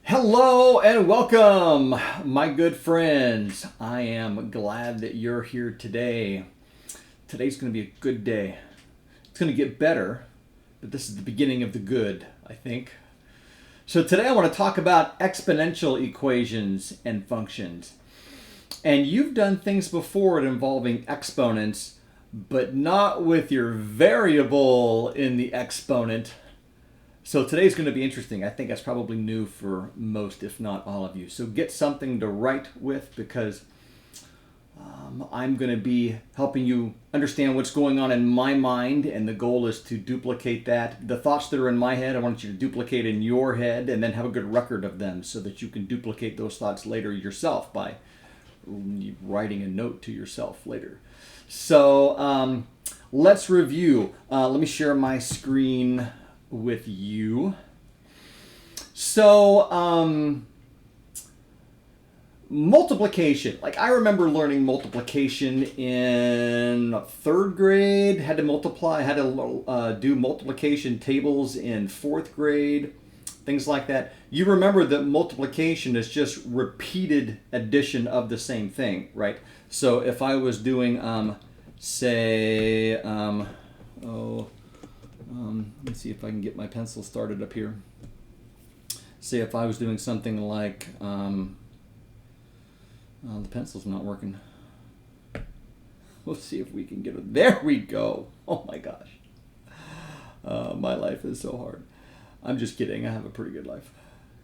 Hello and welcome, my good friends. I am glad that you're here today. Today's going to be a good day. It's going to get better, but this is the beginning of the good, I think. So today I want to talk about exponential equations and functions. And you've done things before involving exponents, but not with your variable in the exponent. So today's going to be interesting. I think that's probably new for most, if not all of you. So get something to write with because I'm going to be helping you understand what's going on in my mind, and the goal is to duplicate that. The thoughts that are in my head, I want you to duplicate in your head and then have a good record of them so that you can duplicate those thoughts later yourself by writing a note to yourself later. So let's review. Let me share my screen with you. So multiplication, like I remember learning multiplication in third grade, had to do multiplication tables in fourth grade, things like that. You remember that multiplication is just repeated addition of the same thing, right? So if I was doing let's see if I can get my pencil started up here. Say if I was doing something like, the pencil's not working. We'll see if we can get it. There we go. Oh my gosh. My life is so hard. I'm just kidding. I have a pretty good life.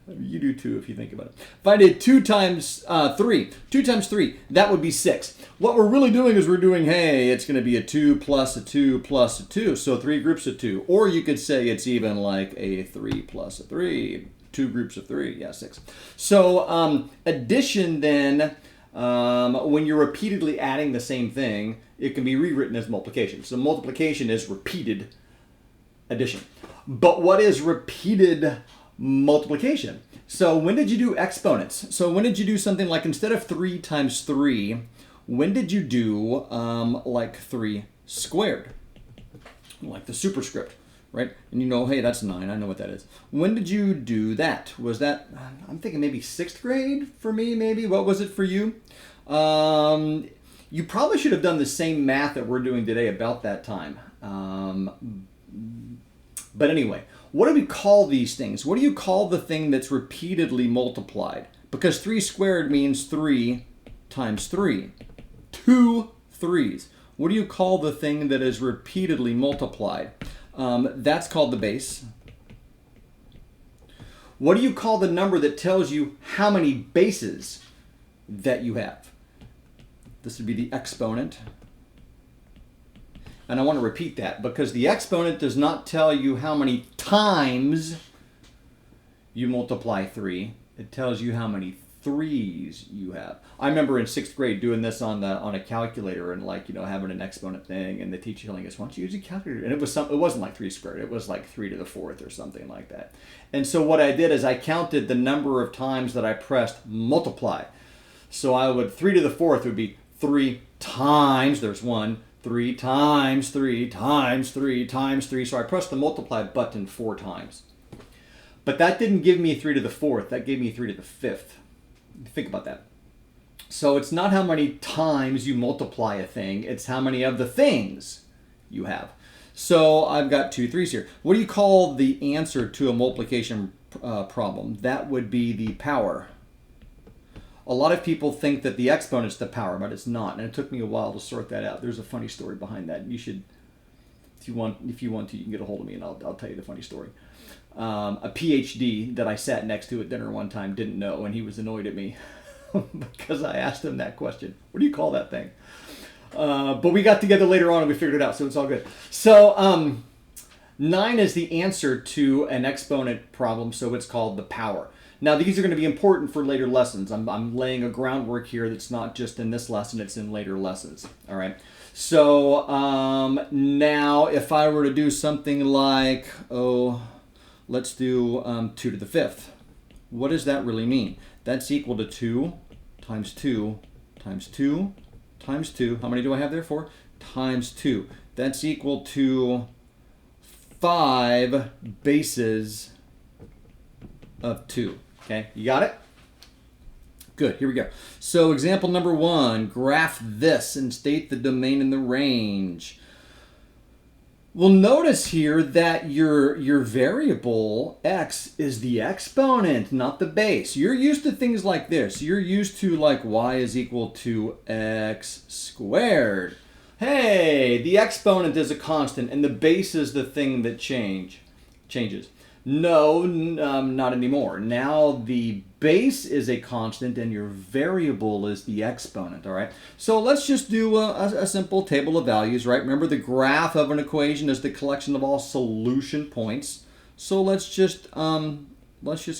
You do too if you think about it. If I did 2 times 3, that would be 6. What we're really doing is we're doing, hey, it's going to be a 2 plus a 2 plus a 2. So 3 groups of 2. Or you could say it's even like a 3 plus a 3. 2 groups of 3. Yeah, 6. So addition then, when you're repeatedly adding the same thing, it can be rewritten as multiplication. So multiplication is repeated addition. But what is repeated multiplication? So when did you do exponents? So when did you do something like instead of 3 times 3, when did you do like 3 squared? Like the superscript, right? And you know, hey, that's 9. I know what that is. When did you do that? Was that, I'm thinking maybe 6th grade for me, maybe. What was it for you? You probably should have done the same math that we're doing today about that time. But anyway, what do we call these things? What do you call the thing that's repeatedly multiplied? Because 3 squared means 3 times 3. 2 3s. What do you call the thing that is repeatedly multiplied? That's called the base. What do you call the number that tells you how many bases that you have? This would be the exponent. And I want to repeat that because the exponent does not tell you how many times you multiply 3. It tells you how many 3s you have. I remember in 6th grade doing this on a calculator and having an exponent thing, and the teacher telling us, "Why don't you use a calculator?" And it wasn't like 3 squared. It was like 3 to the 4th or something like that. And so what I did is I counted the number of times that I pressed multiply. So 3 to the 4th would be 3 times. There's 1. 3 times 3 times 3 times 3. So I pressed the multiply button 4 times. But that didn't give me 3 to the 4th. That gave me 3 to the 5th. Think about that. So it's not how many times you multiply a thing. It's how many of the things you have. So I've got 2 3s here. What do you call the answer to a multiplication problem? That would be the power. A lot of people think that the exponent's the power, but it's not. And it took me a while to sort that out. There's a funny story behind that. You should, if you want to, you can get a hold of me and I'll tell you the funny story. A PhD that I sat next to at dinner one time didn't know, and he was annoyed at me because I asked him that question. What do you call that thing? But we got together later on and we figured it out, so it's all good. So 9 is the answer to an exponent problem, so it's called the power. Now, these are going to be important for later lessons. I'm laying a groundwork here that's not just in this lesson, it's in later lessons. All right. So now if I were to do something like, let's do 2 to the 5th. What does that really mean? That's equal to 2 times 2 times 2 times 2. How many do I have there? 4 times 2. That's equal to 5 bases of 2. Okay, you got it? Good, here we go. So example number 1, graph this and state the domain and the range. Well, notice here that your variable x is the exponent, not the base. You're used to things like this. You're used to like y is equal to x squared. Hey, the exponent is a constant and the base is the thing that changes. No, not anymore. Now the base is a constant and your variable is the exponent, all right? So let's just do a simple table of values, right? Remember, the graph of an equation is the collection of all solution points. So let's just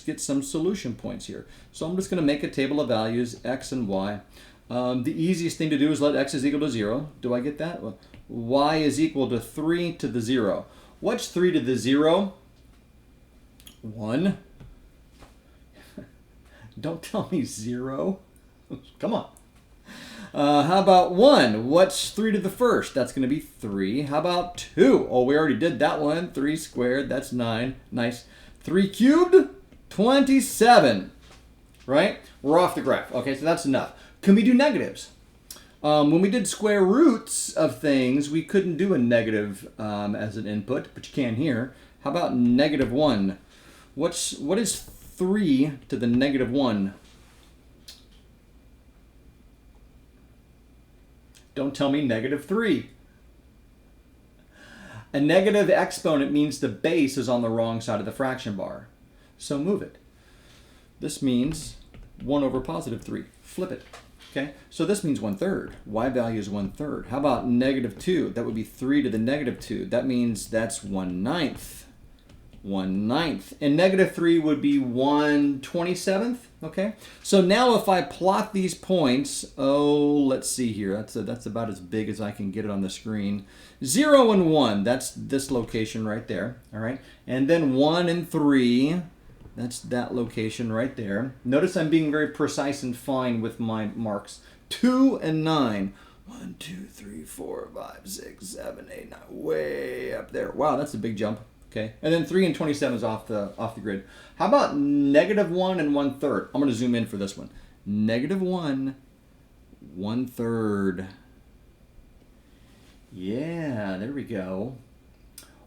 get some solution points here. So I'm just going to make a table of values, x and y. The easiest thing to do is let x is equal to 0. Do I get that? Well, y is equal to 3 to the 0. What's 3 to the 0? 1. Don't tell me 0. Come on. How about 1? What's 3 to the first? That's going to be 3. How about 2? Oh, we already did that one. 3 squared, that's 9. Nice. 3 cubed? 27. Right? We're off the graph. Okay, so that's enough. Can we do negatives? When we did square roots of things, we couldn't do a negative as an input, but you can here. How about negative 1? What is 3 to the negative 1? Don't tell me negative 3. A negative exponent means the base is on the wrong side of the fraction bar. So move it. This means 1 over positive 3. Flip it. Okay, so this means 1/3. Y value is 1/3. How about negative 2? That would be 3 to the negative 2. That means that's 1/9. 1/9. And negative 3 would be 1/27th. Okay, so now if I plot these points, let's see here. That's about as big as I can get it on the screen. 0 and 1, that's this location right there. All right, and then 1 and 3. That's that location right there. Notice I'm being very precise and fine with my marks. 2 and 9. 1, 2, 3, 4, 5, 6, 7, 8, 9. Way up there. Wow, that's a big jump. Okay. And then 3 and 27 is off the grid. How about negative 1 and 1/3? I'm going to zoom in for this one. Negative 1, 1/3. Yeah, there we go.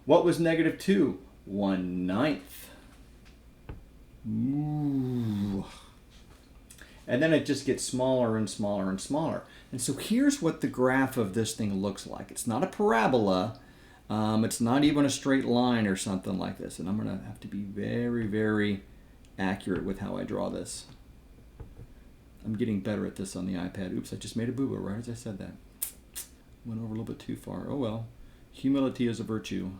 What was negative 2? 1/9. Ooh. And then it just gets smaller and smaller and smaller. And so here's what the graph of this thing looks like. It's not a parabola. It's not even a straight line or something like this. And I'm going to have to be very, very accurate with how I draw this. I'm getting better at this on the iPad. Oops, I just made a boo-boo right as I said that. Went over a little bit too far. Oh well. Humility is a virtue.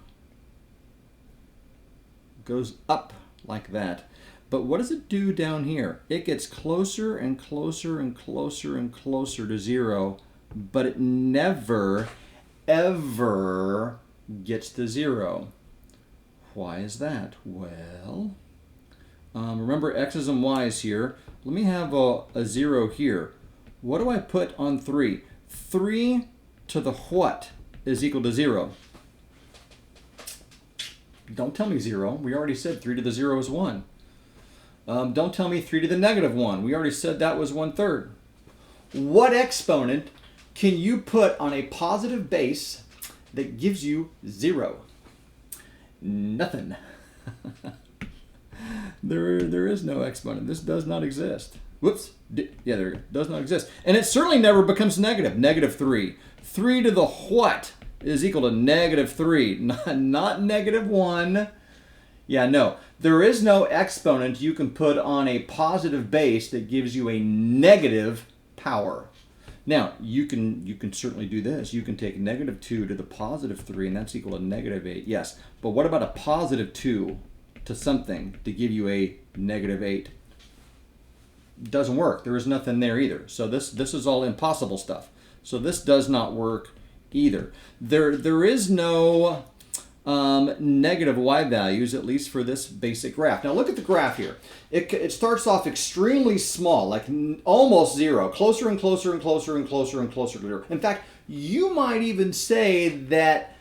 Goes up like that. But what does it do down here? It gets closer and closer and closer and closer to 0, but it never, ever gets to 0. Why is that? Well, remember x's and y's here. Let me have a 0 here. What do I put on 3? 3 to the what is equal to 0? Don't tell me 0. We already said 3 to the 0 is 1. Don't tell me 3 to the negative 1. We already said that was 1/3. What exponent can you put on a positive base that gives you 0? Nothing. There is no exponent. This does not exist. Whoops. Yeah, there it does not exist. And it certainly never becomes negative. Negative 3. 3 to the what is equal to negative 3. Not negative 1. Yeah, no. There is no exponent you can put on a positive base that gives you a negative power. Now, you can certainly do this. You can take negative 2 to the positive 3, and that's equal to negative 8. Yes, but what about a positive 2 to something to give you a negative 8? Doesn't work. There is nothing there either. So this is all impossible stuff. So this does not work either. There is no negative y values, at least for this basic graph. Now look at the graph here. It starts off extremely small, like almost 0, closer and closer and closer and closer and closer to 0. In fact, you might even say that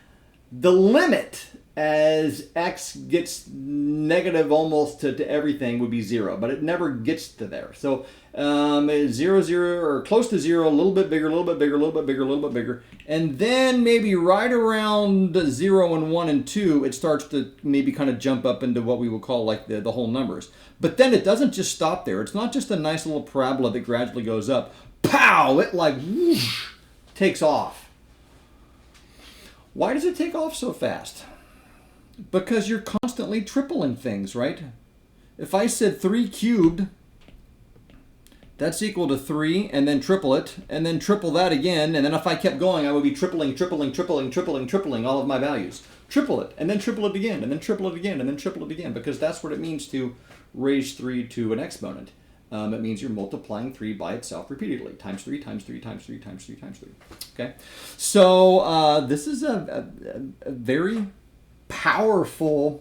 the limit as x gets negative almost to everything would be 0, but it never gets to there. So 0, 0, or close to 0, a little bit bigger, a little bit bigger, a little bit bigger, a little bit bigger. And then maybe right around 0 and 1 and 2, it starts to maybe kind of jump up into what we would call like the whole numbers. But then it doesn't just stop there. It's not just a nice little parabola that gradually goes up. Pow! It like whoosh, takes off. Why does it take off so fast? Because you're constantly tripling things, right? If I said 3 cubed, that's equal to 3, and then triple it, and then triple that again, and then if I kept going, I would be tripling all of my values. Triple it, and then triple it again, and then triple it again, and then triple it again, because that's what it means to raise 3 to an exponent. It means you're multiplying 3 by itself repeatedly. Times 3, times 3, times 3, times 3, times 3. Okay? So this is a very powerful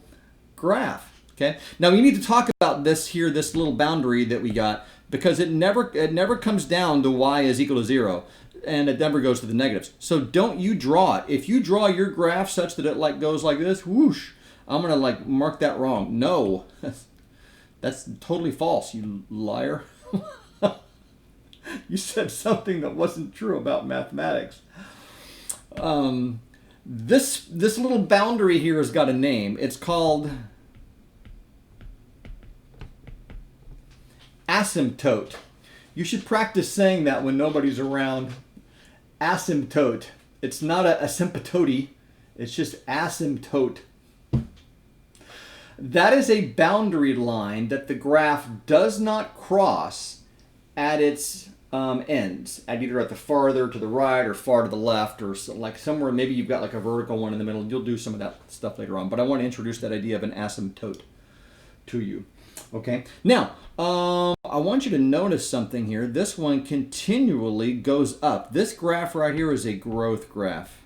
graph. Okay. Now you need to talk about this here, this little boundary that we got, because it never comes down to y is equal to 0, and it never goes to the negatives. So don't you draw it. If you draw your graph such that it like goes like this, whoosh, I'm gonna like mark that wrong. No, that's totally false, you liar. You said something that wasn't true about mathematics. This little boundary here has got a name. It's called asymptote. You should practice saying that when nobody's around. Asymptote. It's not a asymptote. It's just asymptote. That is a boundary line that the graph does not cross at its ends, at either at the farther to the right or far to the left, or so, like somewhere maybe you've got like a vertical one in the middle. You'll do some of that stuff later on, but I want to introduce that idea of an asymptote to you. Okay, now I want you to notice something here. This one continually goes up. This graph right here is a growth graph,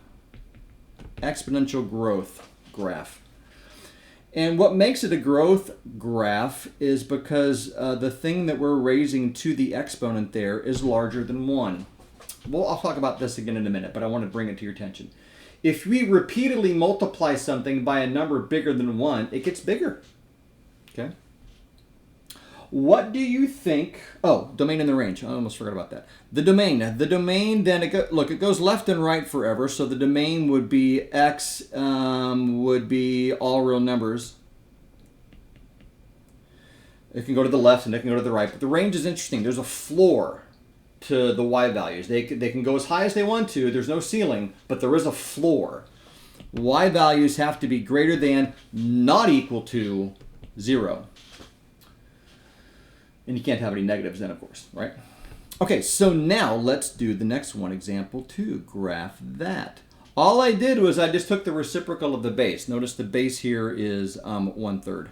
exponential growth graph. And what makes it a growth graph is because the thing that we're raising to the exponent there is larger than 1. Well, I'll talk about this again in a minute, but I want to bring it to your attention. If we repeatedly multiply something by a number bigger than 1, it gets bigger. Okay? What do you think? Oh, domain and the range. I almost forgot about that. The domain. The domain, then, it goes left and right forever. So the domain would be x, would be all real numbers. It can go to the left and it can go to the right. But the range is interesting. There's a floor to the y values. They can go as high as they want to. There's no ceiling, but there is a floor. Y values have to be greater than, not equal to, 0. And you can't have any negatives then, of course, right? Okay, so now let's do the next one, example 2, graph that. All I did was I just took the reciprocal of the base. Notice the base here is 1/3.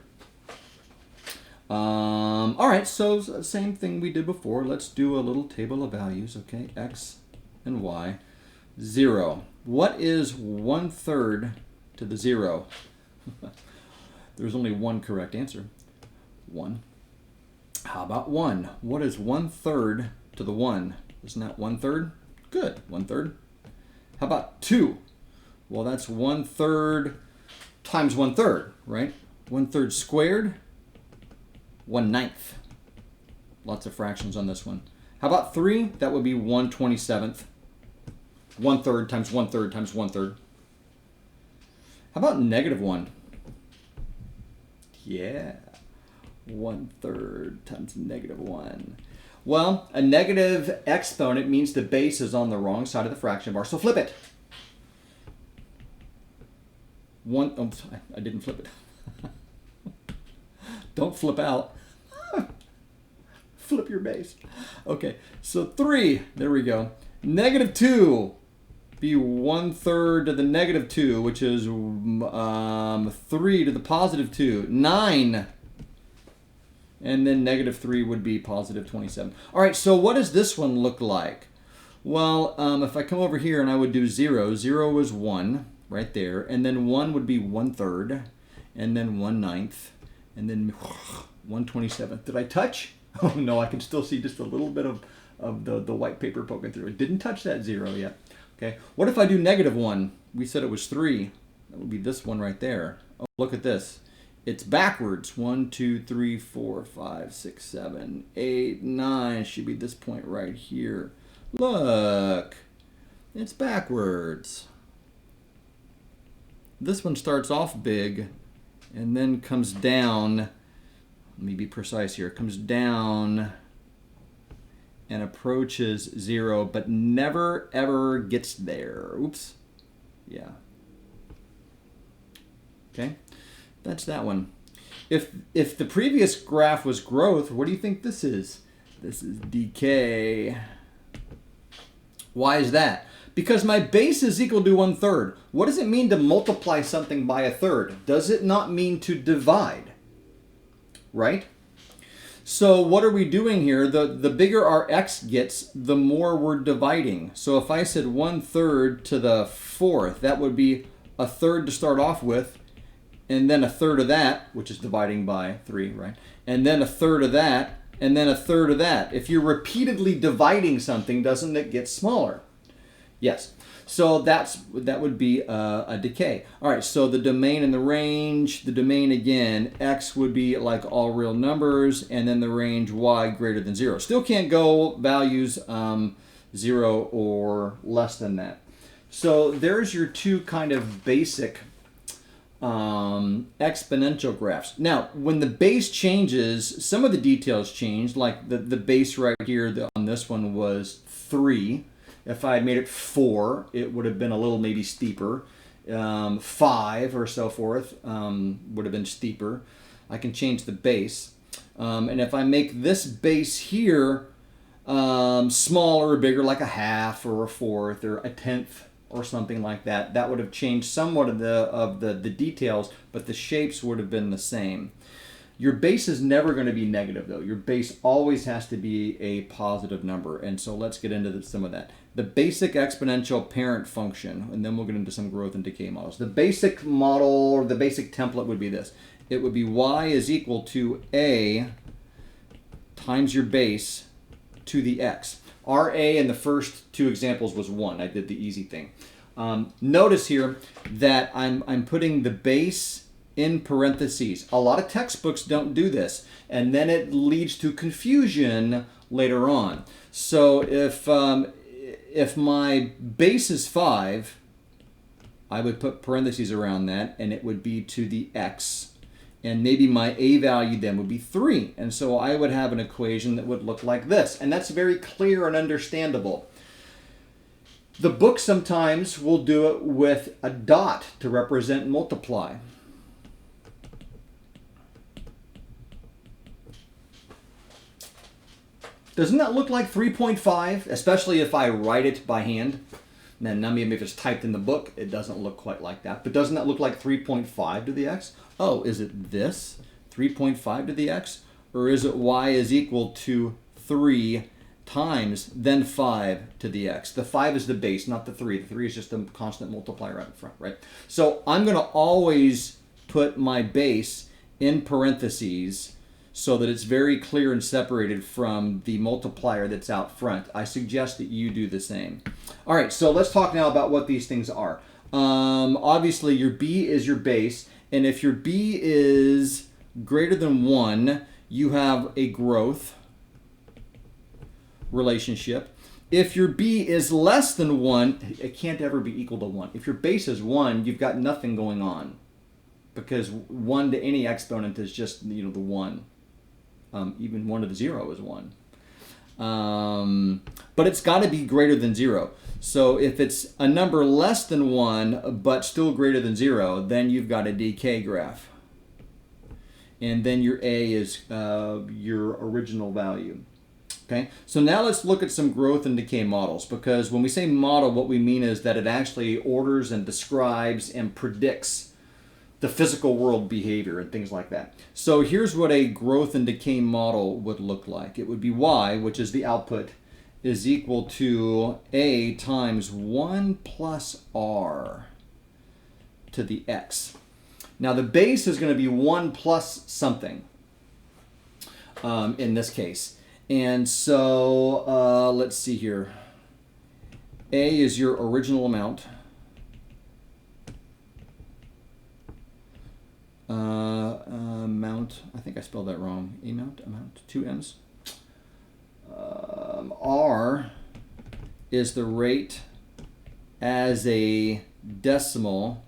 All right, so same thing we did before. Let's do a little table of values, okay? X and Y, 0. What is 1/3 to the 0? There's only one correct answer, 1. How about 1? What is 1/3 to the 1? Isn't that 1/3? Good, 1/3. How about 2? Well, that's 1/3 times 1/3, right? 1/3 squared, 1/9. Lots of fractions on this one. How about 3? That would be 1/27. 1/3 times 1/3 times 1/3. How about -1? Yeah. 1/3 times -1. Well, a negative exponent means the base is on the wrong side of the fraction bar, so flip it. Oh, I didn't flip it. Don't flip out. Flip your base. Okay, so 3, there we go. -2 be 1/3 to the -2, which is 3 to the +2. 9. And then -3 would be +27. All right, so what does this one look like? Well, if I come over here and I would do 0, 0 is 1 right there, and then 1 would be 1/3, and then 1/9, and then 1/27. Did I touch? Oh no, I can still see just a little bit of the white paper poking through. It didn't touch that 0 yet. Okay, what if I do -1? We said it was 3. That would be this one right there. Oh, look at this. It's backwards. 1, 2, 3, 4, 5, 6, 7, 8, 9. Should be this point right here. Look. It's backwards. This one starts off big and then comes down. Let me be precise here. It comes down and approaches 0, but never ever gets there. Oops. Yeah. Okay. That's that one. If the previous graph was growth, what do you think this is? This is decay. Why is that? Because my base is equal to 1/3. What does it mean to multiply something by 1/3? Does it not mean to divide? Right? So what are we doing here? The bigger our x gets, the more we're dividing. So if I said 1/3 to the 4th, that would be 1/3 to start off with, and then 1/3 of that, which is dividing by 3, right? And then 1/3 of that, and then 1/3 of that. If you're repeatedly dividing something, doesn't it get smaller? Yes. So that would be a decay. All right, so the domain and the range, the domain again, x would be like all real numbers, and then the range y greater than 0. Still can't go values 0 or less than that. So there's your two kind of basic exponential graphs. Now, when the base changes, some of the details change, like the base right here on this one was 3. If I had made it 4, it would have been a little maybe steeper. 5 or so forth would have been steeper. I can change the base. And if I make this base here smaller or bigger, like a half or a fourth or a tenth or something like that, that would have changed somewhat of the details, but the shapes would have been the same. Your base is never going to be negative, though. Your base always has to be a positive number. And so let's get into some of that. The basic exponential parent function, and then we'll get into some growth and decay models. The basic model, or the basic template would be this. It would be y is equal to a times your base to the x. Our a in the first two examples was 1. I did the easy thing. Notice here that I'm putting the base in parentheses. A lot of textbooks don't do this, and then it leads to confusion later on. So if my base is 5, I would put parentheses around that, and it would be to the x, and maybe my a value then would be 3. And so I would have an equation that would look like this, and that's very clear and understandable. The book sometimes will do it with a dot to represent multiply. Doesn't that look like 3.5, especially if I write it by hand? Then maybe if it's typed in the book, it doesn't look quite like that. But doesn't that look like 3.5 to the x? Oh, is it this, 3.5 to the x? Or is it y is equal to 3 times then 5 to the x? The 5 is the base, not the 3. The 3 is just a constant multiplier out in front, right? So I'm going to always put my base in parentheses so that it's very clear and separated from the multiplier that's out front. I suggest that you do the same. All right, so let's talk now about what these things are. Obviously, your b is your base, and if your b is greater than 1, you have a growth relationship. If your b is less than 1, it can't ever be equal to 1. If your base is 1, you've got nothing going on, because 1 to any exponent is just the 1. Even 1 to the 0 is 1. But it's got to be greater than 0. So if it's a number less than 1 but still greater than 0, then you've got a decay graph. And then your a is your original value. Okay, so now let's look at some growth and decay models, because when we say model, what we mean is that it actually orders and describes and predicts the physical world behavior and things like that. So here's what a growth and decay model would look like. It would be y, which is the output, is equal to a times 1 plus r to the x. Now the base is going to be 1 plus something in this case. And so let's see here. A is your original amount. Amount, I think I spelled that wrong. Amount, 2 M's. R is the rate as a decimal,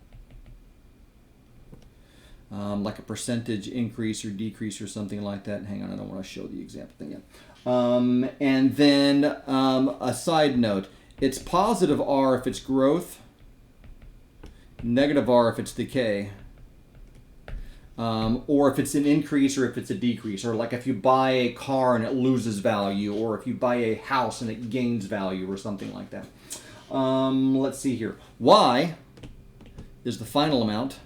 like a percentage increase or decrease or something like that. Hang on, I don't want to show the example thing yet. And then a side note, it's positive R if it's growth, negative R if it's decay, or if it's an increase or if it's a decrease, or like if you buy a car and it loses value, or if you buy a house and it gains value or something like that. Let's see here. Y is the final amount.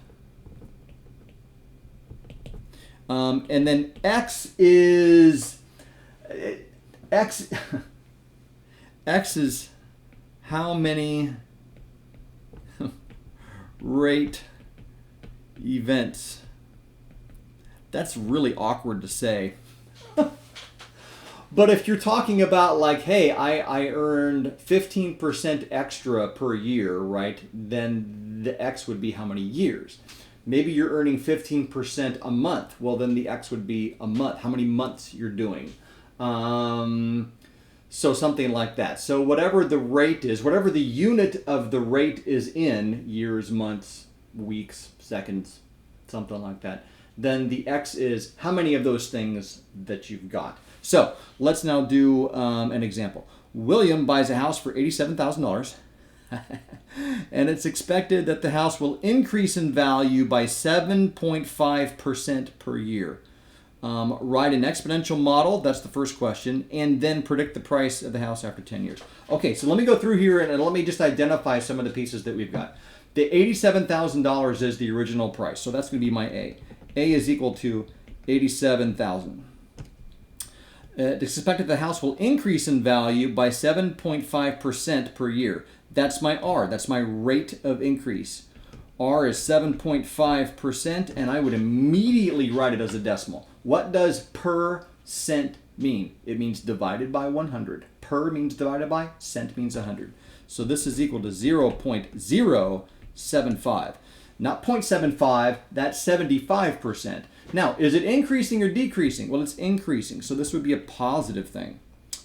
And then X is X is how many rate events. That's really awkward to say. But if you're talking about like, hey, I earned 15% extra per year, right? Then the X would be how many years. Maybe you're earning 15% a month. Well, then the X would be a month, how many months you're doing. So something like that. So whatever the rate is, whatever the unit of the rate is in, years, months, weeks, seconds, something like that, then the X is how many of those things that you've got. So let's now do an example. William buys a house for $87,000. And it's expected that the house will increase in value by 7.5% per year. Write an exponential model, that's the first question, and then predict the price of the house after 10 years. Okay, so let me go through here and let me just identify some of the pieces that we've got. The $87,000 is the original price, so that's going to be my A. A is equal to 87,000. It's expected the house will increase in value by 7.5% per year. That's my R. That's my rate of increase. R is 7.5%, and I would immediately write it as a decimal. What does percent mean? It means divided by 100. Per means divided by, cent means 100. So this is equal to 0.075. Not 0.75, that's 75%. Now, is it increasing or decreasing? Well, it's increasing, so this would be a positive thing,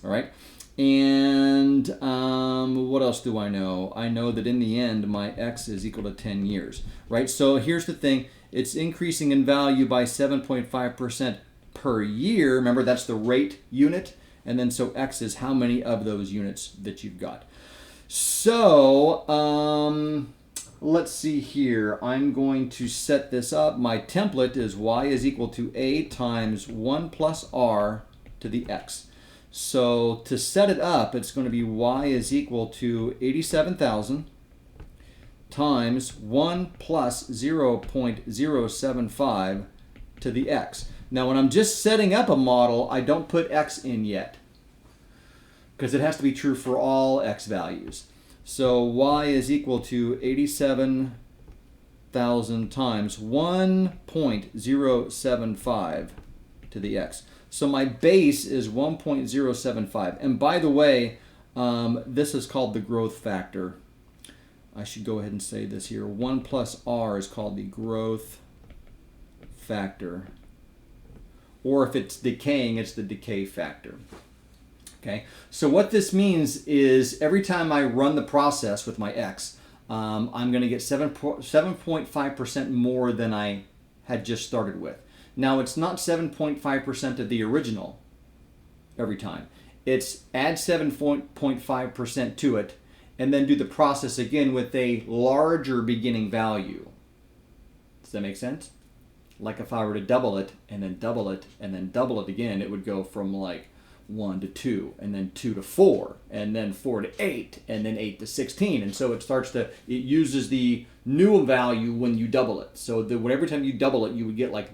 all right? And what else do I know? I know that in the end, my X is equal to 10 years, right? So here's the thing. It's increasing in value by 7.5% per year. Remember, that's the rate unit. And then so X is how many of those units that you've got. So let's see here. I'm going to set this up. My template is Y is equal to A times 1 plus R to the X. So to set it up, it's going to be Y is equal to 87,000 times 1 plus 0.075 to the X. Now when I'm just setting up a model, I don't put X in yet because it has to be true for all X values. So Y is equal to 87,000 times 1.075 to the X. So my base is 1.075. And by the way, this is called the growth factor. I should go ahead and say this here. 1 plus R is called the growth factor. Or if it's decaying, it's the decay factor. Okay, so what this means is every time I run the process with my X, I'm going to get 7.5% more than I had just started with. Now, it's not 7.5% of the original every time. It's add 7.5% to it and then do the process again with a larger beginning value. Does that make sense? Like if I were to double it and then double it and then double it again, it would go from like 1 to 2 and then 2 to 4 and then 4 to 8 and then 8 to 16. And so it uses the new value when you double it. So every time you double it, you would get like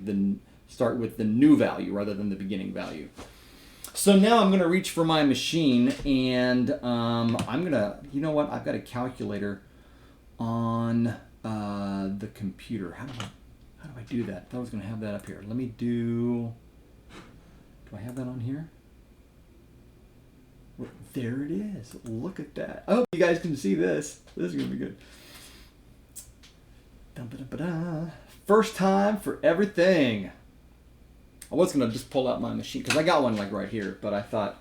start with the new value rather than the beginning value. So now I'm going to reach for my machine and I'm going to, you know what, I've got a calculator on the computer. How do I do that? I thought I was going to have that up here. Let me do I have that on here? There it is. Look at that. I hope you guys can see this. This is going to be good. First time for everything. I was going to just pull out my machine because I got one like right here, but I thought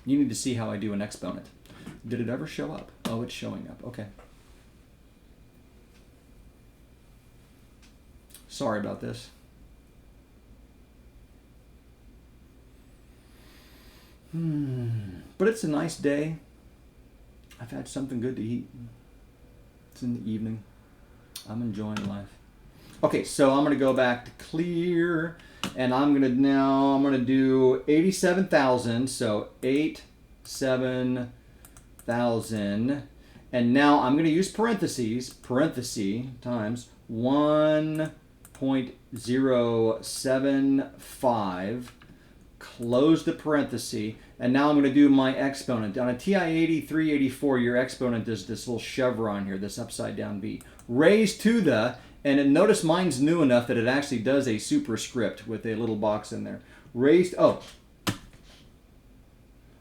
you need to see how I do an exponent. Did it ever show up? Oh, it's showing up. Okay. Sorry about this. But it's a nice day. I've had something good to eat. It's in the evening. I'm enjoying life. Okay, so I'm going to go back to clear, and I'm going to do 87,000. So 87,000, and now I'm going to use parentheses times 1.075. Close the parenthesis, and now I'm going to do my exponent. On a TI-80, 384, your exponent is this little chevron here, this upside down V. Raised to the, and notice mine's new enough that it actually does a superscript with a little box in there. Raised, oh,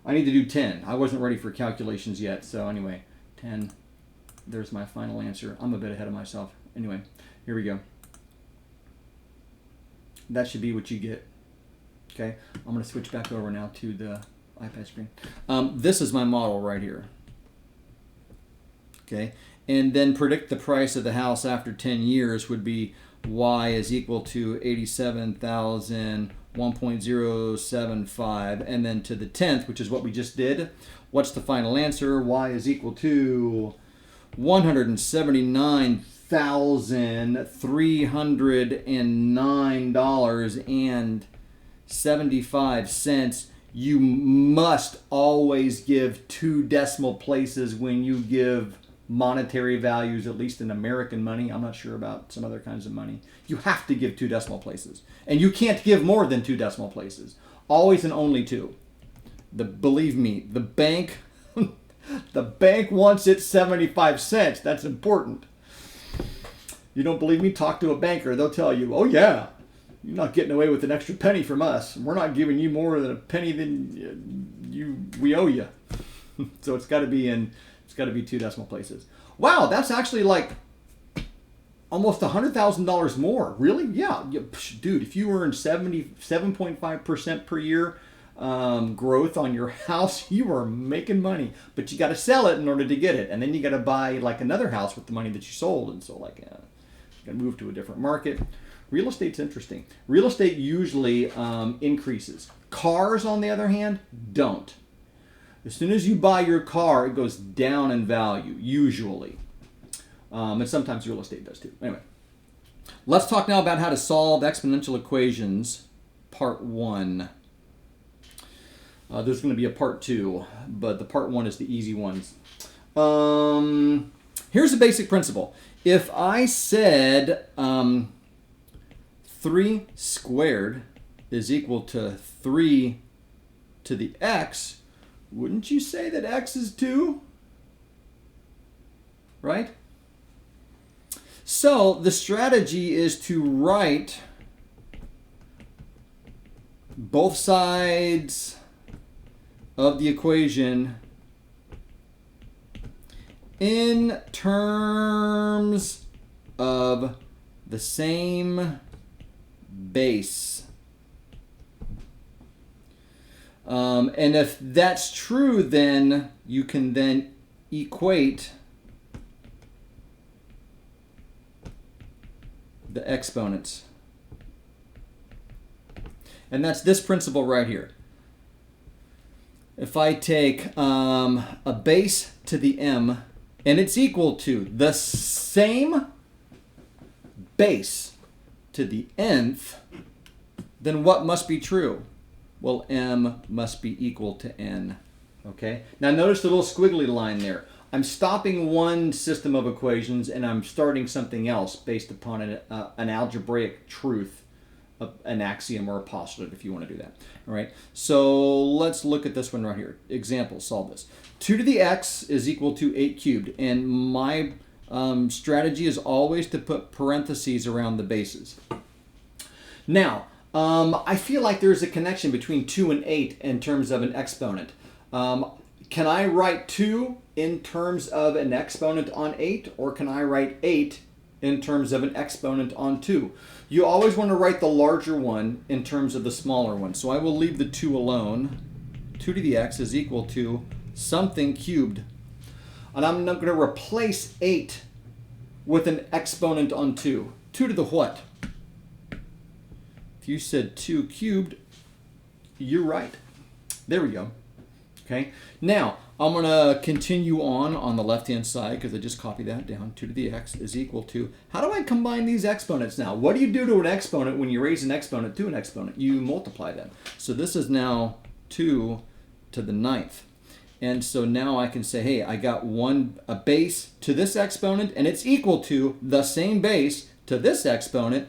I need to do 10. I wasn't ready for calculations yet, so anyway, 10. There's my final answer. I'm a bit ahead of myself. Anyway, here we go. That should be what you get. Okay, I'm going to switch back over now to the iPad screen. This is my model right here. Okay, and then predict the price of the house after 10 years would be y is equal to 87,000, 1.075, and then to the 10th, which is what we just did. What's the final answer? Y is equal to $179,309.75. You must always give 2 decimal places when you give monetary values, at least in American money. I'm not sure about some other kinds of money. You have to give 2 decimal places. And you can't give more than 2 decimal places. Always and only 2. Believe me, the bank the bank wants it 75 cents. That's important. You don't believe me? Talk to a banker. They'll tell you, oh yeah, you're not getting away with an extra penny from us. We're not giving you more than a penny than we owe you. So it's got to be 2 decimal places. Wow, that's actually like almost $100,000 more. Really? Yeah. Dude, if you earn 7.5% per year growth on your house, you are making money. But you got to sell it in order to get it. And then you got to buy like another house with the money that you sold. And so like you got to move to a different market. Real estate's interesting. Real estate usually increases. Cars, on the other hand, don't. As soon as you buy your car, it goes down in value, usually. And sometimes real estate does too. Anyway, let's talk now about how to solve exponential equations, part 1. There's going to be a part 2, but the part 1 is the easy ones. Here's the basic principle. If I said 3 squared is equal to 3 to the x, wouldn't you say that x is 2? Right? So the strategy is to write both sides of the equation in terms of the same base. And if that's true, then you can then equate the exponents. And that's this principle right here. If I take a base to the m, and it's equal to the same base to the nth, then what must be true? Well, m must be equal to n. Okay? Now notice the little squiggly line there. I'm stopping one system of equations and I'm starting something else based upon an algebraic truth, an axiom or a postulate if you want to do that. All right? So let's look at this one right here. Example, solve this. 2 to the x is equal to 8 cubed. And my strategy is always to put parentheses around the bases. Now, I feel like there's a connection between 2 and 8 in terms of an exponent. Can I write 2 in terms of an exponent on 8, or can I write 8 in terms of an exponent on 2. You always want to write the larger one in terms of the smaller one. So I will leave the 2 alone. 2 to the x is equal to something cubed. And I'm not going to replace 8 with an exponent on 2. 2 to the what? If you said 2 cubed, you're right. There we go. Okay. Now, I'm going to continue on the left-hand side because I just copied that down. 2 to the x is equal to, how do I combine these exponents now? What do you do to an exponent when you raise an exponent to an exponent? You multiply them. So this is now 2 to the 9th. And so now I can say, hey, I got a base to this exponent, and it's equal to the same base to this exponent.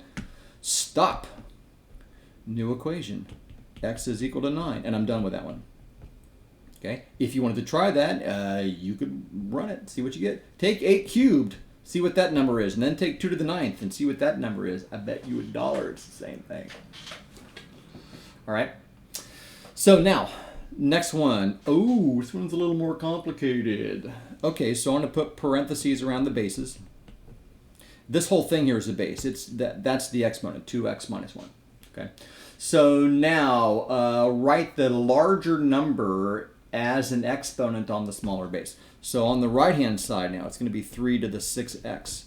Stop. New equation. X is equal to 9, and I'm done with that one. Okay. If you wanted to try that, you could run it, see what you get. Take 8 cubed, see what that number is, and then take 2 to the 9th and see what that number is. I bet you $1 it's the same thing. All right. So now, next one. Oh, this one's a little more complicated. Okay, so I'm going to put parentheses around the bases. This whole thing here is a base. That's the exponent, 2x minus 1. Okay. So now, write the larger number as an exponent on the smaller base. So on the right-hand side now, it's going to be 3 to the 6x.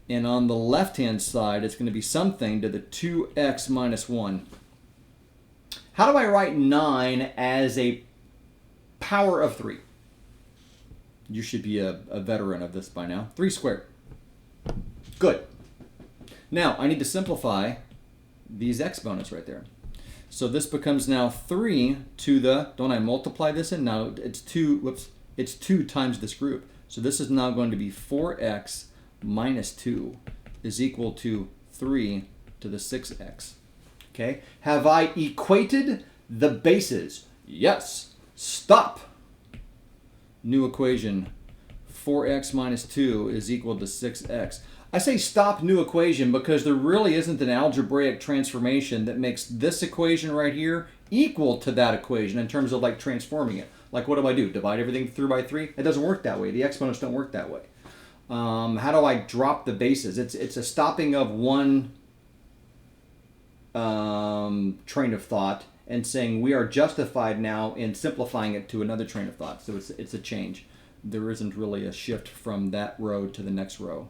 And on the left-hand side, it's going to be something to the 2x minus 1. How do I write 9 as a power of 3? You should be a veteran of this by now. 3 squared. Good. Now, I need to simplify these exponents right there. So this becomes now 3 to the, don't I multiply this in? Now it's 2, whoops, it's 2 times this group. So this is now going to be 4x minus 2 is equal to 3 to the 6x. Okay, have I equated the bases? Yes. Stop. New equation, 4x minus 2 is equal to 6x. I say stop new equation because there really isn't an algebraic transformation that makes this equation right here equal to that equation in terms of like transforming it. Like what do? Divide everything through by 3? It doesn't work that way. The exponents don't work that way. How do I drop the bases? It's a stopping of one train of thought and saying we are justified now in simplifying it to another train of thought. So it's a change. There isn't really a shift from that row to the next row.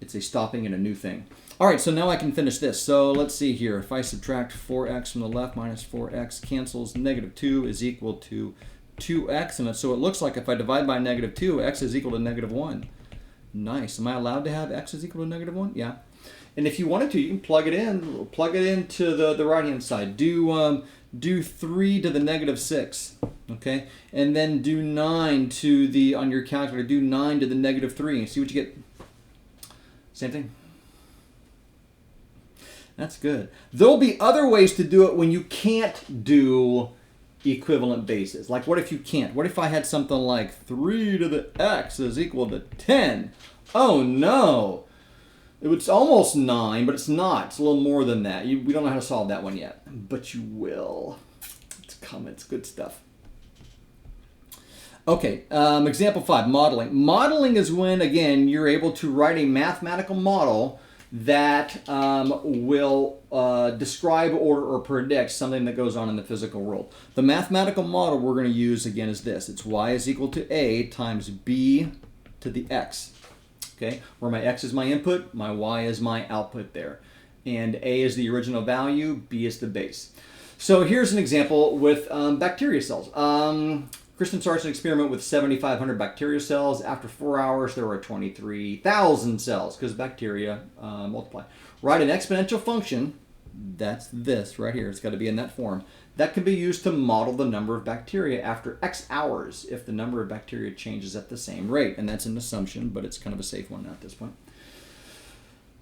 It's a stopping and a new thing. All right, so now I can finish this. So let's see here. If I subtract 4x from the left minus 4x cancels, negative 2 is equal to 2x. And so it looks like if I divide by negative 2, x is equal to negative 1. Nice. Am I allowed to have x is equal to negative 1? Yeah. And if you wanted to, you can plug it into the right-hand side. Do 3 to the negative 6, okay? And then do 9 to the, on your calculator, do 9 to the negative 3. See what you get. Same thing. That's good. There'll be other ways to do it when you can't do equivalent bases. Like what if you can't? What if I had something like 3 to the x is equal to 10? Oh no. It's almost 9, but it's not. It's a little more than that. We don't know how to solve that one yet. But you will. It's coming. It's good stuff. Okay, example 5, modeling. Modeling is when, again, you're able to write a mathematical model that will describe or predict something that goes on in the physical world. The mathematical model we're going to use, again, is this. It's y is equal to a times b to the x. Okay, where my x is my input, my y is my output there. And a is the original value, b is the base. So here's an example with bacteria cells. Kristen starts an experiment with 7,500 bacteria cells. After 4 hours, there were 23,000 cells because bacteria multiply. Write an exponential function, that's this right here, it's got to be in that form, that can be used to model the number of bacteria after X hours if the number of bacteria changes at the same rate. And that's an assumption, but it's kind of a safe one at this point.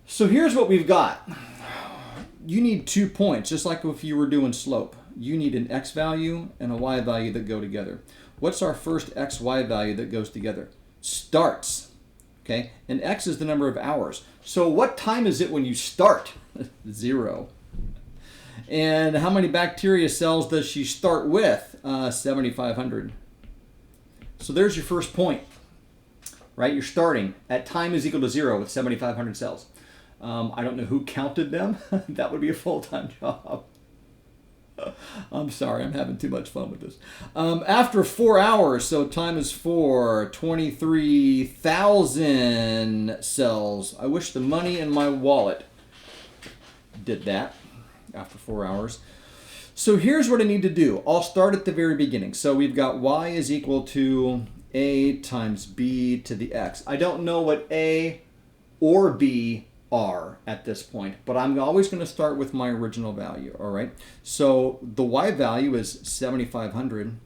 So here's what we've got. You need 2 points, just like if you were doing slope. You need an x value and a y value that go together. What's our first x, y value that goes together? Starts, okay? And x is the number of hours. So what time is it when you start? 0. And how many bacteria cells does she start with? 7,500. So there's your first point. right? You're starting at time is equal to 0 with 7,500 cells. I don't know who counted them. That would be a full-time job. I'm sorry, I'm having too much fun with this. After 4 hours, so time is 4, 23,000 cells. I wish the money in my wallet did that after 4 hours. So here's what I need to do. I'll start at the very beginning. So we've got y is equal to a times b to the x. I don't know what a or b are at this point, but I'm always going to start with my original value, all right? So the y value is 7,500,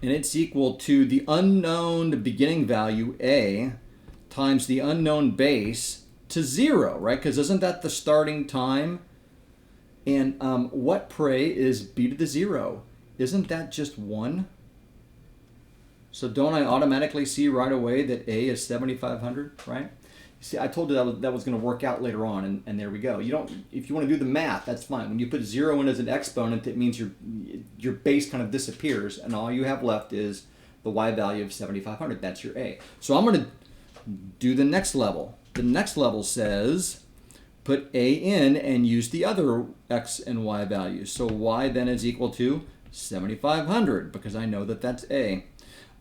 and it's equal to the unknown beginning value, a, times the unknown base to 0, right? Because isn't that the starting time? And what, pray, is b to the 0? Isn't that just 1? So don't I automatically see right away that a is 7,500, right? See, I told you that was going to work out later on, and there we go. You don't, if you want to do the math, that's fine. When you put 0 in as an exponent, it means your base kind of disappears, and all you have left is the y value of 7,500. That's your a. So I'm going to do the next level. The next level says put a in and use the other x and y values. So y then is equal to 7,500, because I know that that's a,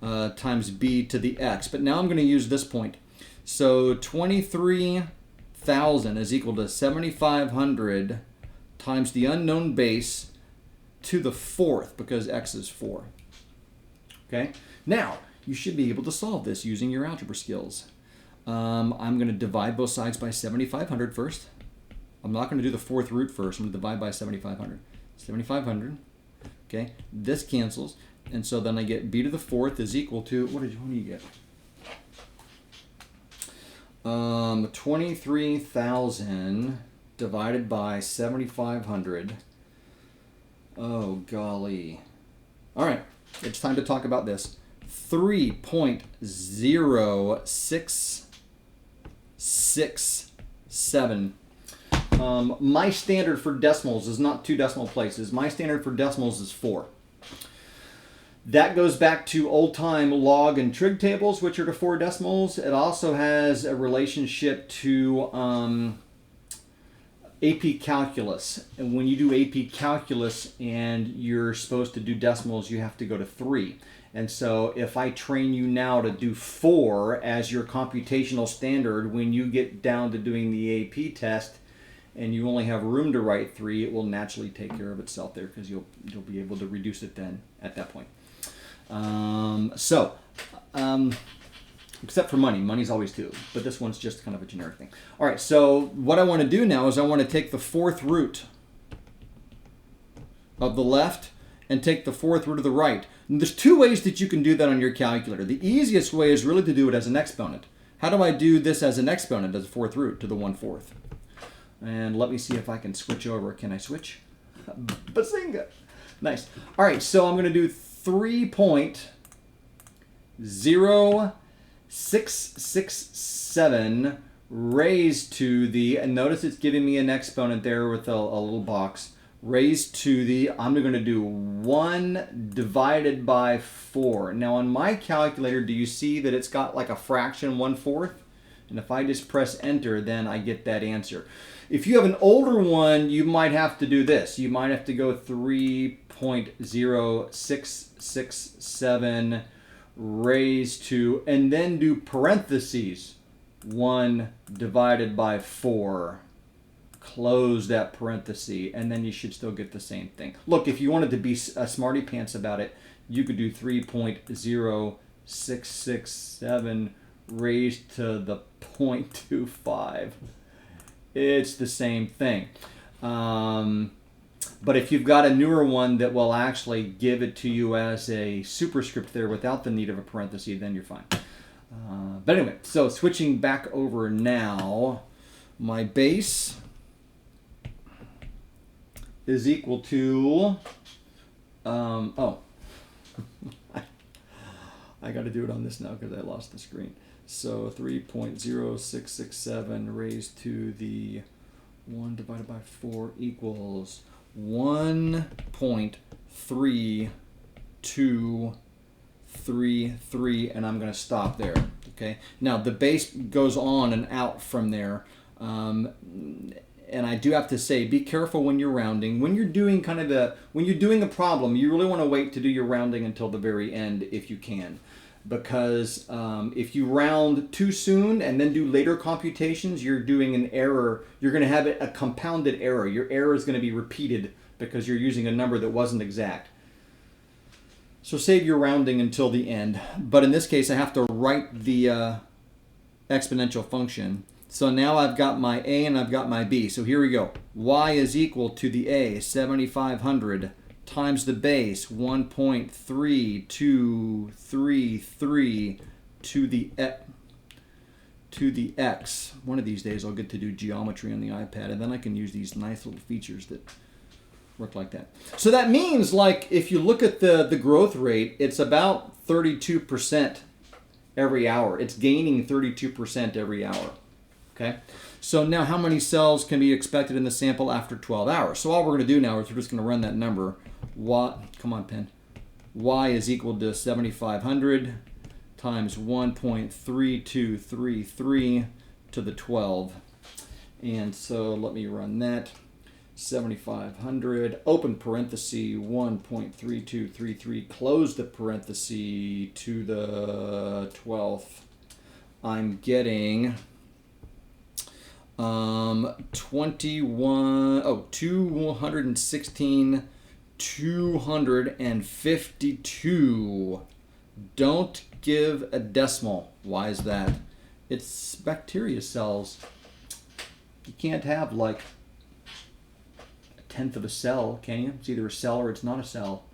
times b to the x. But now I'm going to use this point. So 23,000 is equal to 7,500 times the unknown base to the 4th, because x is 4. Okay? Now, you should be able to solve this using your algebra skills. I'm going to divide both sides by 7,500 first. I'm not going to do the 4th root first. I'm going to divide by 7,500. 7,500. Okay? This cancels. And so then I get b to the 4th is equal to, what do you get? 23,000 divided by 7,500. Oh, golly. All right, it's time to talk about this. 3.0667. My standard for decimals is not 2 decimal places. My standard for decimals is 4. That goes back to old-time log and trig tables, which are to 4 decimals. It also has a relationship to AP Calculus. And when you do AP Calculus and you're supposed to do decimals, you have to go to 3. And so if I train you now to do 4 as your computational standard, when you get down to doing the AP test and you only have room to write 3, it will naturally take care of itself there, because you'll be able to reduce it then at that point. Except for money. Money's always 2, but this one's just kind of a generic thing. All right, so what I want to do now is I want to take the 4th root of the left and take the 4th root of the right. And there's 2 ways that you can do that on your calculator. The easiest way is really to do it as an exponent. How do I do this as an exponent, as a 4th root to the 1/4? And let me see if I can switch over. Can I switch? Bazinga! Nice. All right, so I'm going to do 3.0667 raised to the, and notice it's giving me an exponent there with a little box, raised to the, I'm going to do 1 divided by 4. Now on my calculator, do you see that it's got like a fraction 1/4? And if I just press enter, then I get that answer. If you have an older one, you might have to do this. You might have to go 3.0667 raised to, and then do parentheses, 1 divided by 4. Close that parenthesis, and then you should still get the same thing. Look, if you wanted to be a smarty pants about it, you could do 3.0667 raised to the 0.25. It's the same thing. But if you've got a newer one that will actually give it to you as a superscript there without the need of a parenthesis, then you're fine. But anyway, so switching back over now, my base is equal to, I got to do it on this now because I lost the screen. So 3.0667 raised to the 1 divided by 4 equals 1.3233, and I'm going to stop there. Okay. Now the base goes on and out from there. And I do have to say, be careful when you're rounding. When you're doing when you're doing a problem, you really want to wait to do your rounding until the very end if you can. Because if you round too soon and then do later computations, you're doing an error. You're going to have a compounded error. Your error is going to be repeated because you're using a number that wasn't exact. So save your rounding until the end. But in this case, I have to write the exponential function. So now I've got my a and I've got my b. So here we go. Y is equal to the a, 7,500, times the base, 1.3233 to the x. One of these days I'll get to do geometry on the iPad, and then I can use these nice little features that work like that. So that means, like, if you look at the growth rate, it's about 32% every hour. It's gaining 32% every hour. Okay, so now how many cells can be expected in the sample after 12 hours? So all we're going to do now is we're just going to run that number. Come on, pen. Y is equal to 7,500 times 1.3233 to the 12. And so let me run that. 7,500, open parenthesis, 1.3233, close the parenthesis to the 12th. I'm getting 216,252. Don't give a decimal. Why is that? It's bacteria cells. You can't have like a tenth of a cell, can you? It's either a cell or it's not a cell.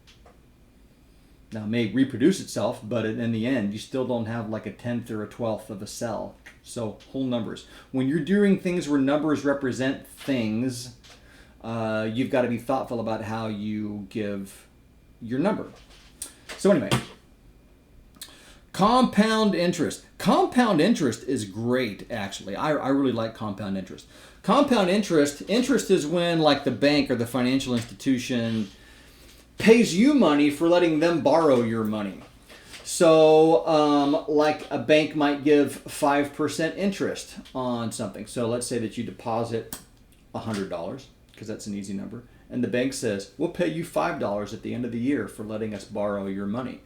Now, it may reproduce itself, but in the end, you still don't have like a tenth or a 12th of a cell. So, whole numbers. When you're doing things where numbers represent things, you've got to be thoughtful about how you give your number. So anyway, compound interest. Compound interest is great, actually. I really like compound interest. Compound interest is when, like, the bank or the financial institution pays you money for letting them borrow your money. So, like a bank might give 5% interest on something. So let's say that you deposit $100, because that's an easy number, and the bank says, we'll pay you $5 at the end of the year for letting us borrow your money.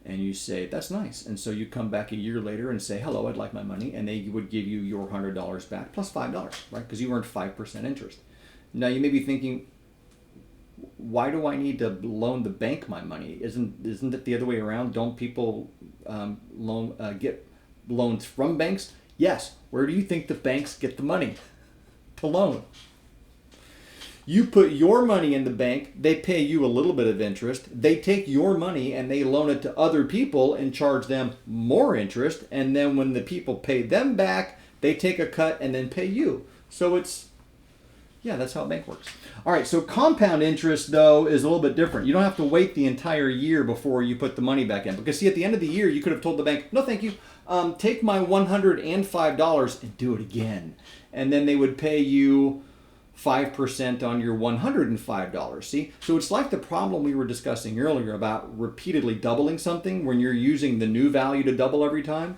And you say, that's nice. And so you come back a year later and say, hello, I'd like my money. And they would give you your $100 back plus $5, right? Because you earned 5% interest. Now you may be thinking, why do I need to loan the bank my money? Isn't it the other way around? Don't people get loans from banks? Yes. Where do you think the banks get the money to loan? You put your money in the bank, they pay you a little bit of interest. They take your money and they loan it to other people and charge them more interest. And then when the people pay them back, they take a cut and then pay you. So that's how a bank works. All right, so compound interest, though, is a little bit different. You don't have to wait the entire year before you put the money back in. Because, see, at the end of the year, you could have told the bank, no, thank you. Take my $105 and do it again. And then they would pay you 5% on your $105. See? So it's like the problem we were discussing earlier about repeatedly doubling something when you're using the new value to double every time.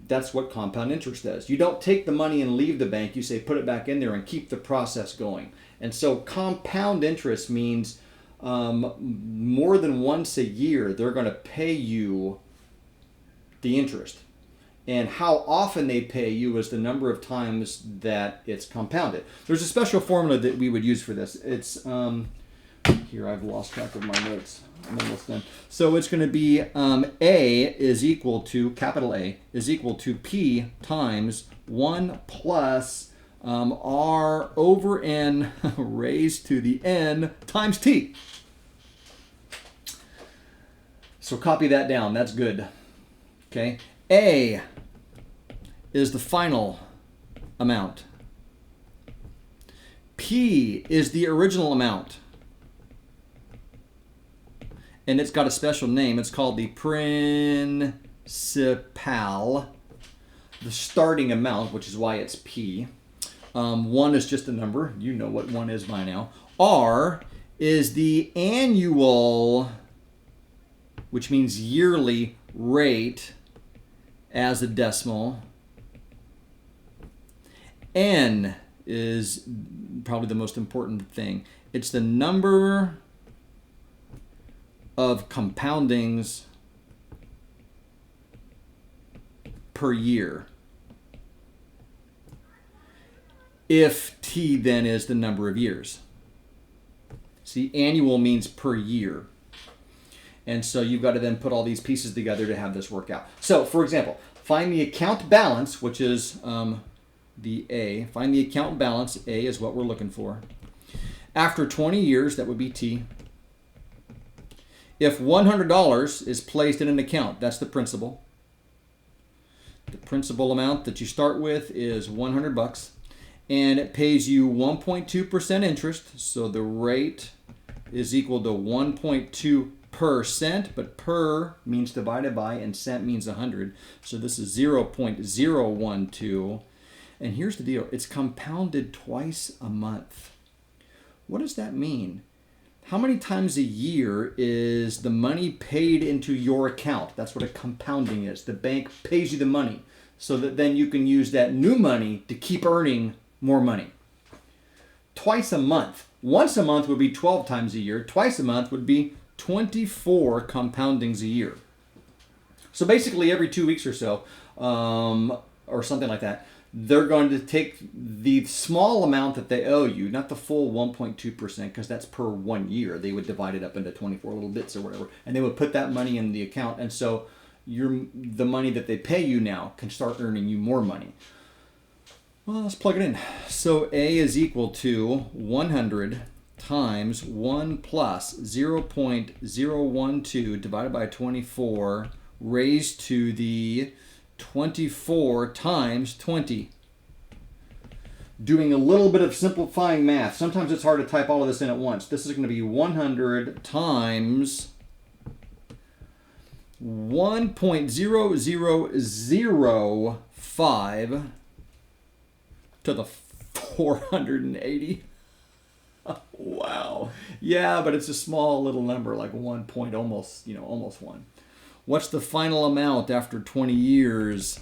That's what compound interest does. You don't take the money and leave the bank. You say put it back in there and keep the process going. And so compound interest means more than once a year they're going to pay you the interest. And how often they pay you is the number of times that it's compounded. There's a special formula that we would use for this. It's, here I've lost track of my notes. I'm almost done. So it's going to be A is equal to, capital A, is equal to P times 1 plus R over N raised to the N times T. So copy that down. That's good. Okay. A is the final amount. P is the original amount. And it's got a special name. It's called the principal, the starting amount, which is why it's P. 1 is just a number. You know what 1 is by now. R is the annual, which means yearly rate. as a decimal. N is probably the most important thing. It's the number of compoundings per year. If T then is the number of years. See, annual means per year. And so you've got to then put all these pieces together to have this work out. So, for example, find the account balance, which is the A. Find the account balance. A is what we're looking for. After 20 years, that would be T. If $100 is placed in an account, that's the principal. The principal amount that you start with is $100, and it pays you 1.2% interest. So the rate is equal to 1.2%, but per means divided by, and cent means 100. So this is 0.012. And here's the deal. It's compounded twice a month. What does that mean? How many times a year is the money paid into your account? That's what a compounding is. The bank pays you the money so that then you can use that new money to keep earning more money. Twice a month. Once a month would be 12 times a year. Twice a month would be 24 compoundings a year. So basically every 2 weeks or so, or something like that, they're going to take the small amount that they owe you, not the full 1.2%, because that's per 1 year. They would divide it up into 24 little bits or whatever, and they would put that money in the account. And so the money that they pay you now can start earning you more money. Well, let's plug it in. So A is equal to 100 times 1 plus 0.012 divided by 24 raised to the 24 times 20. Doing a little bit of simplifying math. Sometimes it's hard to type all of this in at once. This is going to be 100 times 1.0005 to the 480. Wow. Yeah, but it's a small little number, like 1 point, almost 1. What's the final amount after 20 years?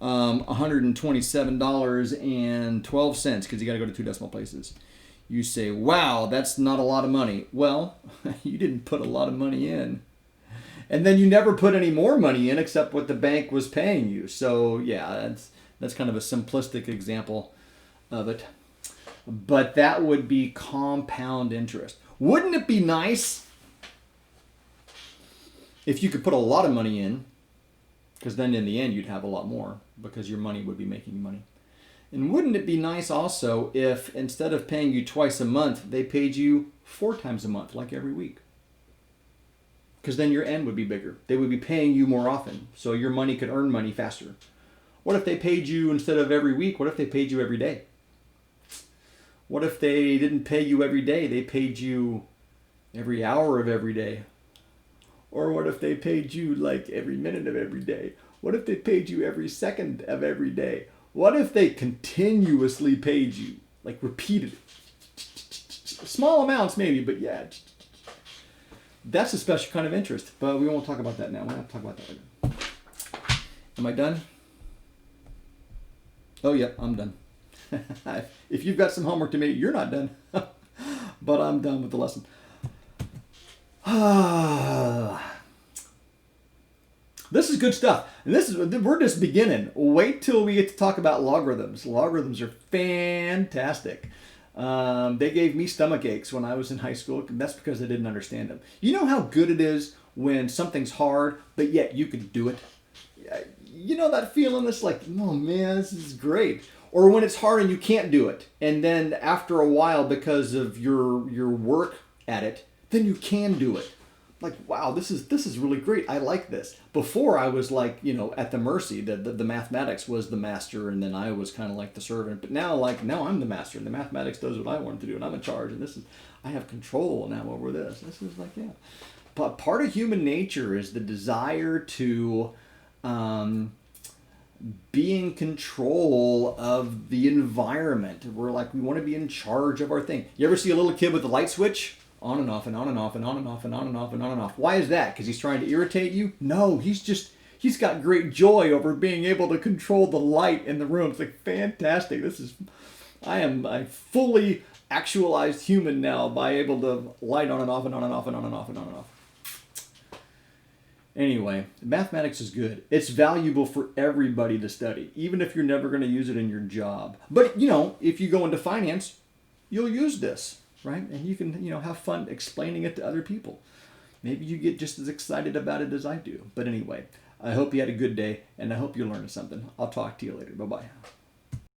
$127.12, because you got to go to 2 decimal places. You say, wow, that's not a lot of money. Well, you didn't put a lot of money in. And then you never put any more money in except what the bank was paying you. So yeah, that's kind of a simplistic example of it. But that would be compound interest. Wouldn't it be nice if you could put a lot of money in, because then in the end you'd have a lot more because your money would be making you money. And wouldn't it be nice also if instead of paying you twice a month, they paid you 4 times a month, like every week? Because then your end would be bigger. They would be paying you more often, so your money could earn money faster. What if they paid you instead of every week? What if they paid you every day? What if they didn't pay you every day? They paid you every hour of every day. Or what if they paid you like every minute of every day? What if they paid you every second of every day? What if they continuously paid you, like repeated? Small amounts maybe, but yeah. That's a special kind of interest, but we won't talk about that now. We'll have to talk about that later. Am I done? Oh, yeah, I'm done. If you've got some homework to make, you're not done. But I'm done with the lesson. This is good stuff. And we're just beginning. Wait till we get to talk about logarithms. Logarithms are fantastic. They gave me stomach aches when I was in high school. That's because I didn't understand them. You know how good it is when something's hard, but yet you can do it? You know that feeling that's like, oh man, this is great. Or when it's hard and you can't do it. And then after a while, because of your work at it, then you can do it. Like, wow, this is really great. I like this. Before I was like, at the mercy. The mathematics was the master, and then I was kind of like the servant. But now I'm the master, and the mathematics does what I want it to do, and I'm in charge, and I have control now over this. This is like, yeah. But part of human nature is the desire to be in control of the environment. We want to be in charge of our thing. You ever see a little kid with a light switch? On and off and on and off and on and off and on and off and on and off. Why is that? Because he's trying to irritate you? No, he's just he's got great joy over being able to control the light in the room. It's like fantastic. I am a fully actualized human now by able to light on and off and on and off and on and off and on and off. Anyway, mathematics is good. It's valuable for everybody to study, even if you're never going to use it in your job. But, if you go into finance, you'll use this, right? And you can, have fun explaining it to other people. Maybe you get just as excited about it as I do. But anyway, I hope you had a good day, and I hope you learned something. I'll talk to you later. Bye-bye.